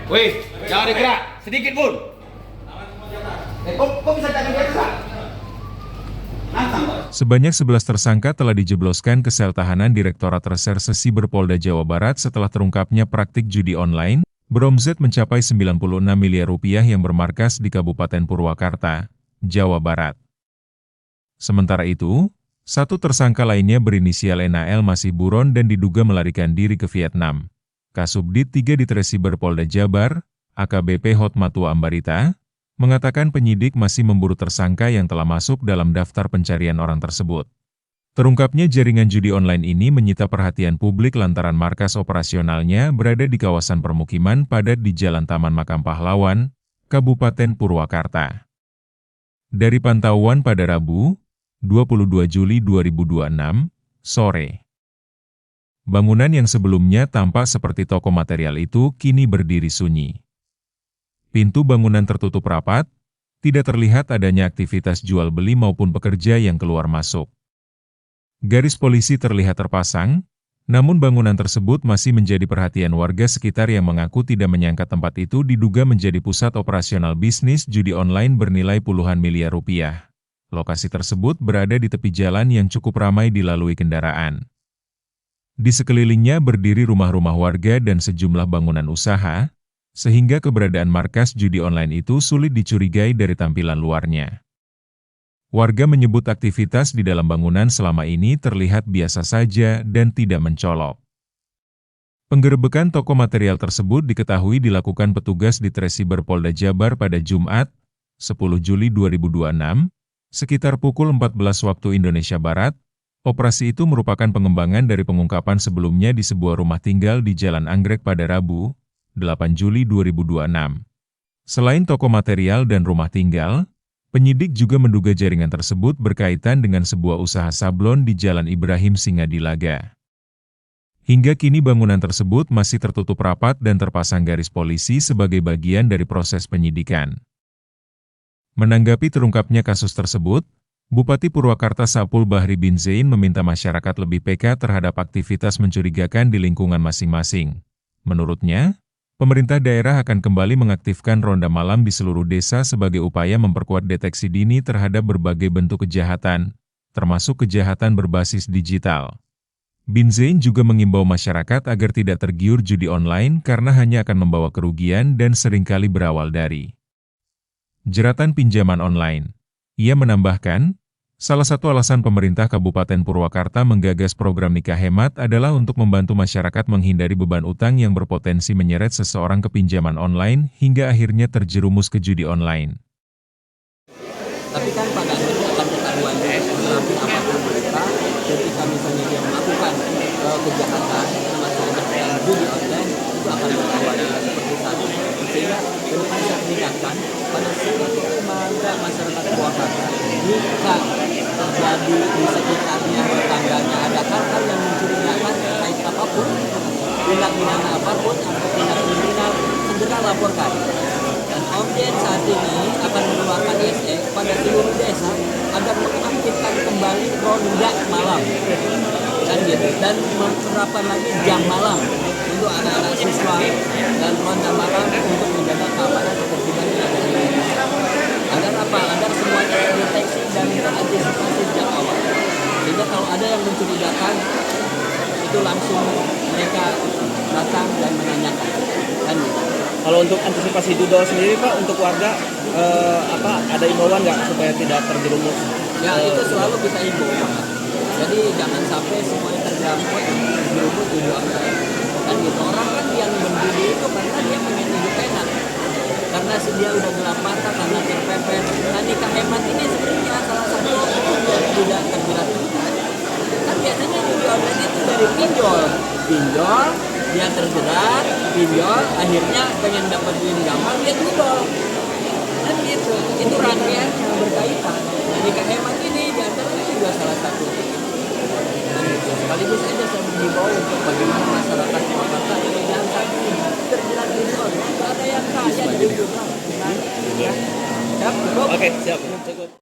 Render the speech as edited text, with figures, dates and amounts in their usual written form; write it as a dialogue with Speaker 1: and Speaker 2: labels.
Speaker 1: Wih, jangan digerak sedikit pun. Kok bisa jadi biasa?
Speaker 2: Sebanyak 11 tersangka telah dijebloskan ke sel tahanan Direktorat Reserse Siber Polda Jawa Barat setelah terungkapnya praktik judi online beromzet mencapai 96 miliar rupiah yang bermarkas di Kabupaten Purwakarta, Jawa Barat. Sementara itu, satu tersangka lainnya berinisial NAL masih buron dan diduga melarikan diri ke Vietnam. Kasubdit 3 Ditresiber Polda Jabar, AKBP Hotmatua Ambarita, mengatakan penyidik masih memburu tersangka yang telah masuk dalam daftar pencarian orang tersebut. Terungkapnya jaringan judi online ini menyita perhatian publik lantaran markas operasionalnya berada di kawasan permukiman padat di Jalan Taman Makam Pahlawan, Kabupaten Purwakarta. Dari pantauan pada Rabu, 22 Juli 2026, sore, bangunan yang sebelumnya tampak seperti toko material itu kini berdiri sunyi. Pintu bangunan tertutup rapat, tidak terlihat adanya aktivitas jual beli maupun pekerja yang keluar masuk. Garis polisi terlihat terpasang, namun bangunan tersebut masih menjadi perhatian warga sekitar yang mengaku tidak menyangka tempat itu diduga menjadi pusat operasional bisnis judi online bernilai puluhan miliar rupiah. Lokasi tersebut berada di tepi jalan yang cukup ramai dilalui kendaraan. Di sekelilingnya berdiri rumah-rumah warga dan sejumlah bangunan usaha, sehingga keberadaan markas judi online itu sulit dicurigai dari tampilan luarnya. Warga menyebut aktivitas di dalam bangunan selama ini terlihat biasa saja dan tidak mencolok. Penggerebekan toko material tersebut diketahui dilakukan petugas di Tresiber Polda Jabar pada Jumat, 10 Juli 2026, sekitar pukul 14 waktu Indonesia Barat. Operasi itu merupakan pengembangan dari pengungkapan sebelumnya di sebuah rumah tinggal di Jalan Anggrek pada Rabu, 8 Juli 2026. Selain toko material dan rumah tinggal, penyidik juga menduga jaringan tersebut berkaitan dengan sebuah usaha sablon di Jalan Ibrahim Singadilaga. Hingga kini bangunan tersebut masih tertutup rapat dan terpasang garis polisi sebagai bagian dari proses penyidikan. Menanggapi terungkapnya kasus tersebut, Bupati Purwakarta Sapul Bahri bin Zain meminta masyarakat lebih peka terhadap aktivitas mencurigakan di lingkungan masing-masing. Menurutnya, pemerintah daerah akan kembali mengaktifkan ronda malam di seluruh desa sebagai upaya memperkuat deteksi dini terhadap berbagai bentuk kejahatan, termasuk kejahatan berbasis digital. Bin Zain juga mengimbau masyarakat agar tidak tergiur judi online karena hanya akan membawa kerugian dan seringkali berawal dari jeratan pinjaman online. Ia menambahkan, salah satu alasan pemerintah Kabupaten Purwakarta menggagas program nikah hemat adalah untuk membantu masyarakat menghindari beban utang yang berpotensi menyeret seseorang ke pinjaman online hingga akhirnya terjerumus ke judi online.
Speaker 3: Tapi kan pada akhirnya akan ketahuan tetapi apapun mereka ketika misalnya dia melakukan kejahatan termasuk kejahatan judi online itu akan ketahuan seperti saat ini. Sehingga dengan saya mengingatkan pada seluruh warga masyarakat Purwakarta jika terjadi di sekitarnya tetangganya ada hal-hal yang mencurigakan terkait apapun tindak pidana apapun atau tindak kriminal segera laporkan. Dan Omjen saat ini akan mengeluarkan ISE kepada seluruh desa agar mengaktifkan kembali ronda malam dan gitu, dan menerapkan lagi jam malam untuk anak-anak siswa dan ronda malam untuk menjaga keamanan ketertiban yang ada di desa. Agar apa? Agar semuanya terdeteksi dan terantisipasi sejak awal. Sehingga kalau ada yang mencurigakan itu langsung mereka datang dan menanyakan. Kan gitu.
Speaker 4: Kalau untuk antisipasi dudol sendiri Pak, untuk warga ada imbauan nggak supaya tidak terjerumus?
Speaker 3: Ya itu selalu kita himbau. Jadi jangan sampai semuanya terjerumus judi online. Kan gitu, orang kan yang menjudi itu karena dia pengen hidup enak. Karena dia udah gelap mata, karena terpepet. Nah nikah hemat ini sebenarnya salah satu yang tidak terjerat. Kan biasanya judi online itu dari pinjol, dia terjerat, pinjol, akhirnya pengen dapat duit gampang, dia judol. Dan gitu, itu rangkaian yang berkaitan. Nah, nikah hemat ini diantaranya juga salah satu. Dan gitu, sekaligus saja saya mengimbau untuk bagaimana masyarakat Purwakarta jangan sampai terjerat judol. Ada yang kaya dari judol.
Speaker 4: Oke, siap.